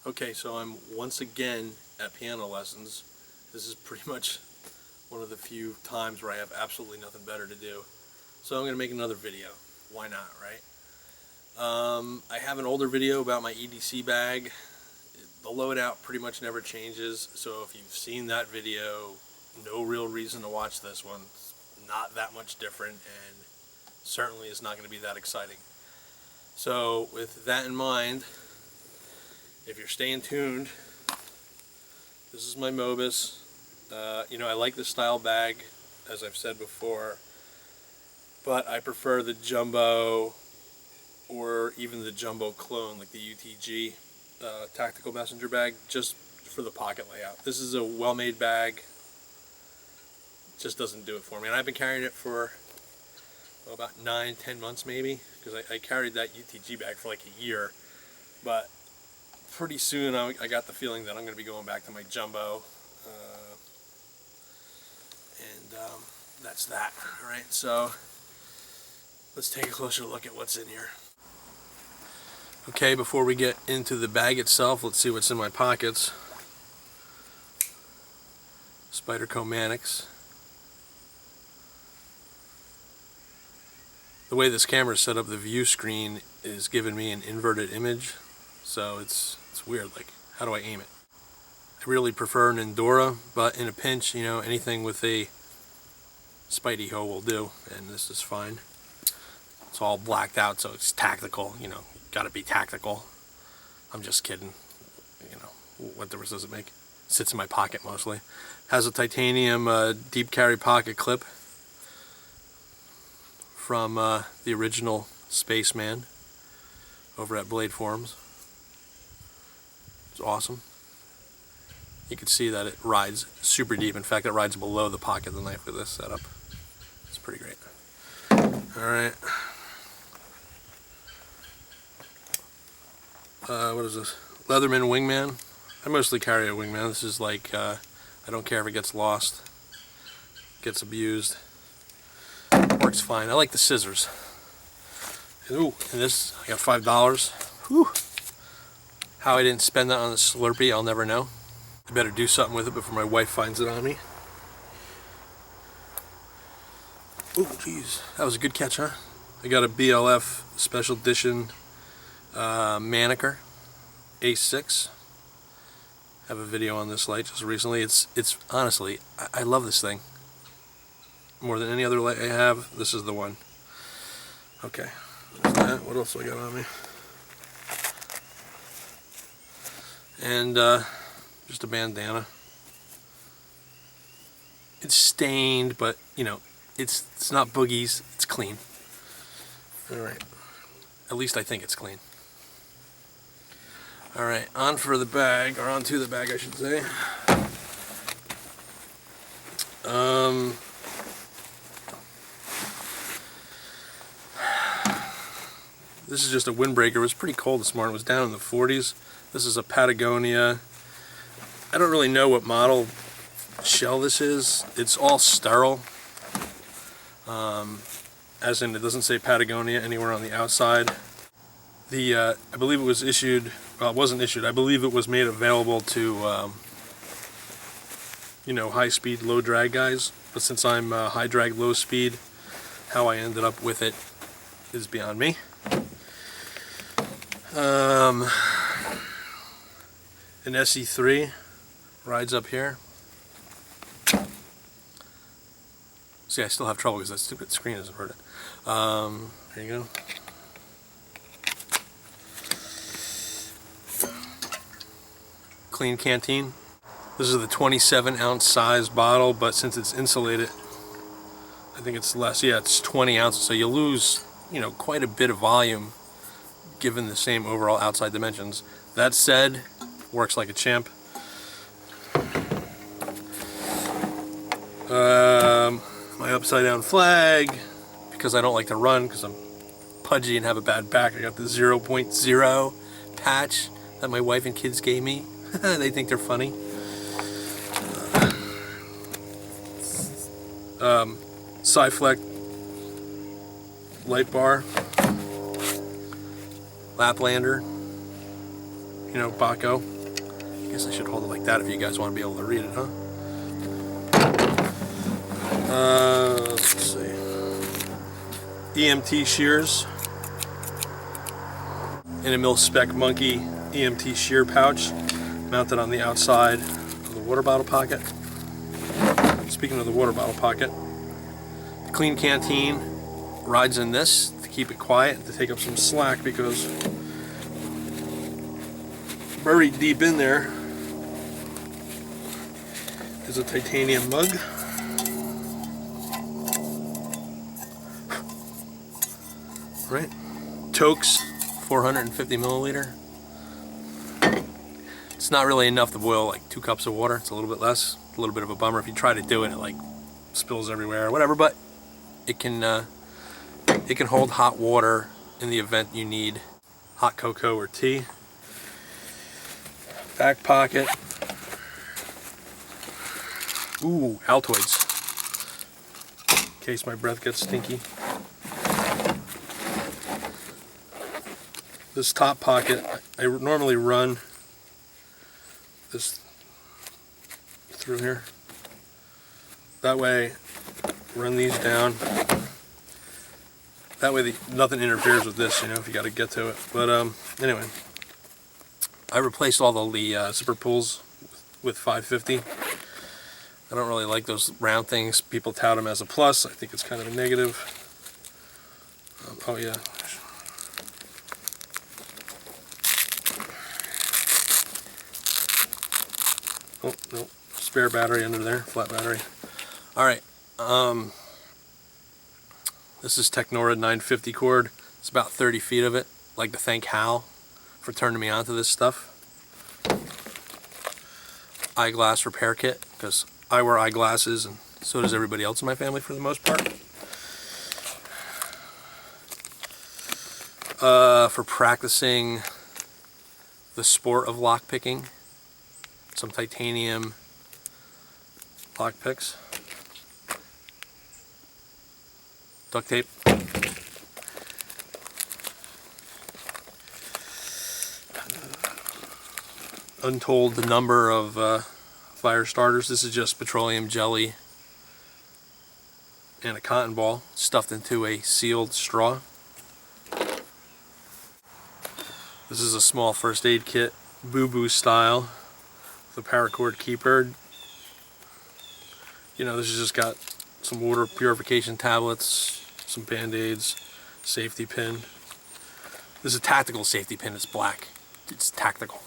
Okay, so I'm once again at piano lessons. This is pretty much one of the few times where I have absolutely nothing better to do. So I'm going to make another video. Why not, right? I have an older video about my EDC bag. The loadout pretty much never changes, so if you've seen that video, no real reason to watch this one. It's not that much different, and certainly is not going to be that exciting. So with that in mind, if you're staying tuned, this is my Mobus. I like the style bag, as I've said before, but I prefer the jumbo or even the jumbo clone, like the UTG tactical messenger bag, just for the pocket layout. This is a well-made bag. Just doesn't do it for me, and I've been carrying it for about 9-10 months maybe, because I carried that UTG bag for like a year, but pretty soon I got the feeling that I'm going to be going back to my jumbo, and that's that. Alright, so let's take a closer look at what's in here. Okay, before we get into the bag itself, let's see what's in my pockets. T.H.Cone Mannix. The way this camera is set up, the view screen is giving me an inverted image, so it's weird. Like, how do I aim it? I really prefer an Endura, but in a pinch, anything with a Spidey hoe will do, and this is fine. It's all blacked out, so it's tactical. Gotta be tactical. I'm just kidding. What difference does it make? Sits in my pocket mostly. Has a titanium deep carry pocket clip from the original Spaceman over at Blade Forums. It's awesome. You can see that it rides super deep. In fact, it rides below the pocket of the knife with this setup. It's pretty great. Alright. What is this? Leatherman Wingman. I mostly carry a Wingman. This is like, I don't care if it gets lost, gets abused. Works fine. I like the scissors. Ooh, and this, I got $5. Whew. How I didn't spend that on the Slurpee, I'll never know. I better do something with it before my wife finds it on me. Ooh, jeez. That was a good catch, huh? I got a BLF Special Edition Manicure A6. Have a video on this light just recently. It's honestly, I love this thing. More than any other light I have, this is the one. Okay, there's that. What else do I got on me? And just a bandana. It's stained, but it's not boogies. It's clean. All right. At least I think it's clean. All right, on for the bag, or onto the bag, I should say. This is just a windbreaker. It was pretty cold this morning. It was down in the 40s. This is a Patagonia. I don't really know what model shell this is. It's all sterile. As in, it doesn't say Patagonia anywhere on the outside. I believe it was issued, well, it wasn't issued, I believe it was made available to, high-speed, low-drag guys. But since I'm high-drag, low-speed, how I ended up with it is beyond me. An SE3 rides up here. See, I still have trouble because that stupid screen doesn't hurt it. There you go. Clean canteen. This is the 27-ounce size bottle, but since it's insulated, I think it's less. Yeah, it's 20 ounces, so you lose, quite a bit of volume given the same overall outside dimensions. That said, works like a champ. My upside-down flag, because I don't like to run, because I'm pudgy and have a bad back. I got the 0.0 patch that my wife and kids gave me. They think they're funny. Sci-Fleck light bar, Laplander, you know, Baco. I guess I should hold it like that if you guys want to be able to read it, huh? Let's see. EMT shears. In a mil-spec Monkey EMT shear pouch mounted on the outside of the water bottle pocket. Speaking of the water bottle pocket, the clean canteen rides in this to keep it quiet, to take up some slack, because buried deep in there is a titanium mug. Right? T.H.Cone 450 milliliter. It's not really enough to boil like 2 cups of water. It's a little bit less. A little bit of a bummer if you try to do it. It like spills everywhere or whatever. But it can hold hot water in the event you need hot cocoa or tea. Back pocket. Ooh, Altoids. In case my breath gets stinky. This top pocket, I normally run this through here. That way, run these down. That way nothing interferes with this, you know, if you got to get to it. But anyway, I replaced all the zipper pulls with 550. I don't really like those round things. People tout them as a plus. I think it's kind of a negative. Oh yeah. Oh, no, spare battery under there, flat battery. Alright, this is Technora 950 cord. It's about 30 feet of it. I'd like to thank Hal for turning me onto this stuff. Eyeglass repair kit, because I wear eyeglasses and so does everybody else in my family for the most part. For practicing the sport of lockpicking, some titanium lock picks, duct tape, untold the number of fire starters. This is just petroleum jelly and a cotton ball stuffed into a sealed straw. This is a small first aid kit, boo-boo style. The paracord keeper. You know, this has just got some water purification tablets, some band-aids, safety pin. This is a tactical safety pin. It's black. It's tactical.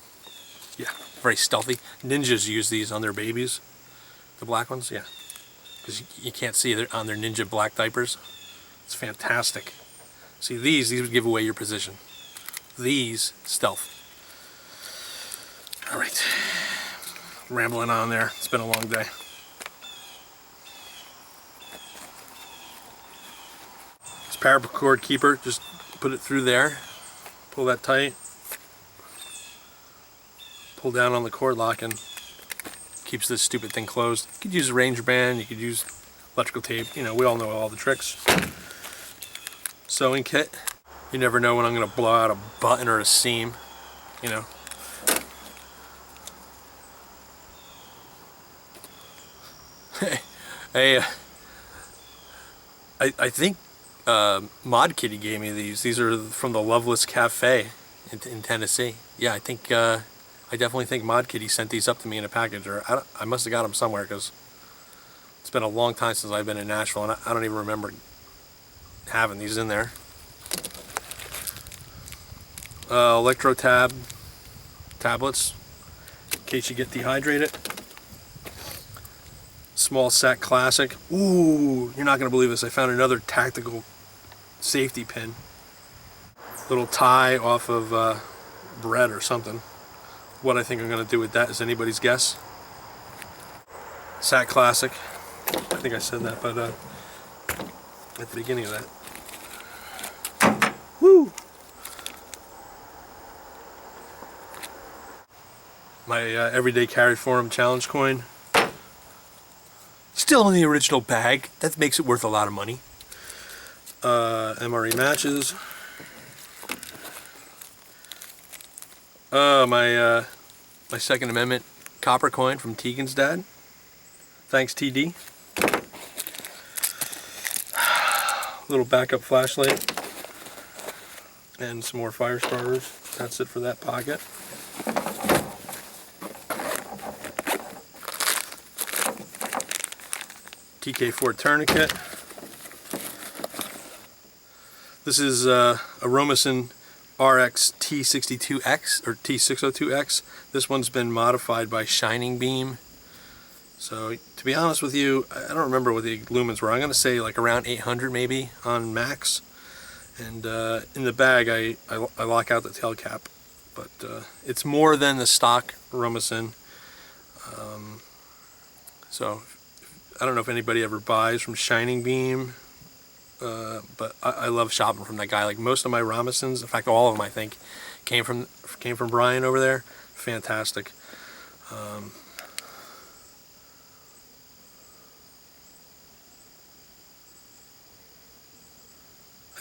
Yeah, very stealthy. Ninjas use these on their babies. The black ones, yeah. Because you can't see it on their ninja black diapers. It's fantastic. See, these would give away your position. These, stealth. All right. Rambling on there. It's been a long day. This paracord keeper, just put it through there. Pull that tight. Pull down on the cord lock and keeps this stupid thing closed. You could use a Ranger band, you could use electrical tape. You know, we all know all the tricks. Sewing kit. You never know when I'm going to blow out a button or a seam. You know. Hey, I think Mod Kitty gave me these. These are from the Loveless Cafe in Tennessee. Yeah, I think I definitely think Mod Kitty sent these up to me in a package, or I must have got them somewhere, because it's been a long time since I've been in Nashville, and I don't even remember having these in there. Electro tablets in case you get dehydrated. Small sack classic. Ooh, you're not gonna believe this. I found another tactical safety pin. Little tie off of bread or something. What I think I'm gonna do with that is anybody's guess. Sack classic. I think I said that, but at the beginning of that. Woo! My everyday carry forum challenge coin. Still in the original bag. That makes it worth a lot of money. MRE matches. My Second Amendment copper coin from Tegan's dad. Thanks, TD. Little backup flashlight. And some more fire starters. That's it for that pocket. TK4 tourniquet. This is a Romison RX T62X or T602X. This one's been modified by Shining Beam. So to be honest with you, I don't remember what the lumens were. I'm going to say like around 800 maybe on max. And in the bag I lock out the tail cap. But it's more than the stock Romison. So I don't know if anybody ever buys from Shining Beam. But I love shopping from that guy. Like most of my Romisons, in fact all of them I think, came from Brian over there. Fantastic.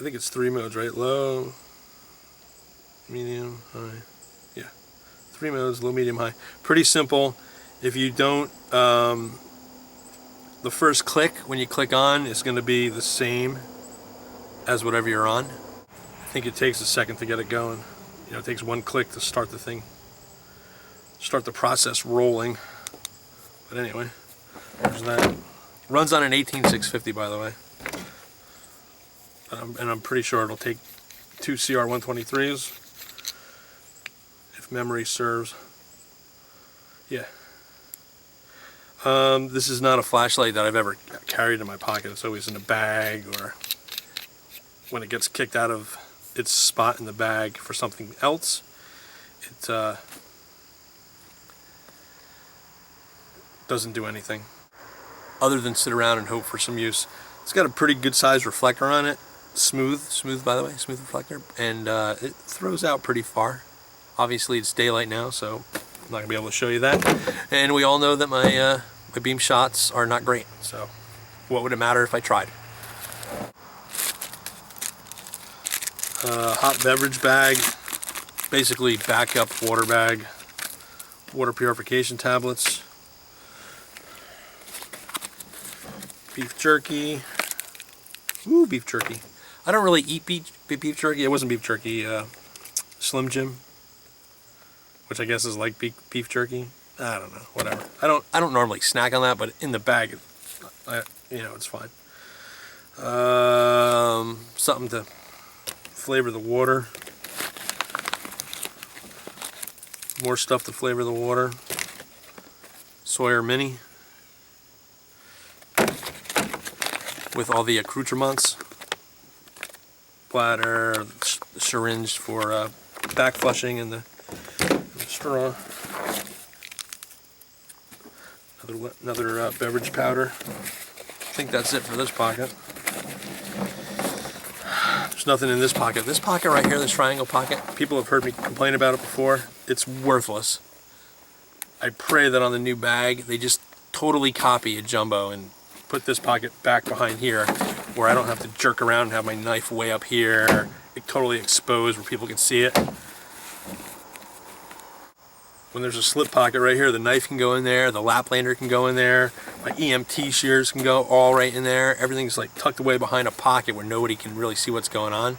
I think it's 3 modes, right? Low, medium, high. Yeah, 3 modes, low, medium, high. Pretty simple. If you don't, the first click, when you click on, is going to be the same as whatever you're on. I think it takes a second to get it going. You know, it takes one click to start the thing, start the process rolling. But anyway, there's that. Runs on an 18650, by the way. And I'm pretty sure it'll take 2 CR123s, if memory serves. Yeah. This is not a flashlight that I've ever carried in my pocket. It's always in a bag, or when it gets kicked out of its spot in the bag for something else, it doesn't do anything other than sit around and hope for some use. It's got a pretty good sized reflector on it. Smooth by the way, smooth reflector, and it throws out pretty far. Obviously it's daylight now, so I'm not gonna be able to show you that. And we all know that my my beam shots are not great, so what would it matter if I tried? Hot beverage bag, basically backup water bag, water purification tablets, beef jerky. Ooh, beef jerky. I don't really eat beef jerky. It wasn't beef jerky. Slim Jim, which I guess is like beef jerky. I don't know. Whatever. I don't normally snack on that, but in the bag, you know, it's fine. Something to flavor the water. More stuff to flavor the water. Sawyer Mini with all the accoutrements. Bladder, syringe for back flushing, and the straw. Another beverage powder. I think that's it for this pocket. There's nothing in this pocket. This pocket right here, this triangle pocket, people have heard me complain about it before. It's worthless. I pray that on the new bag they just totally copy a jumbo and put this pocket back behind here, where I don't have to jerk around and have my knife way up here, totally exposed where people can see it. When there's a slip pocket right here, the knife can go in there, the Laplander can go in there, my EMT shears can go all right in there. Everything's like tucked away behind a pocket where nobody can really see what's going on.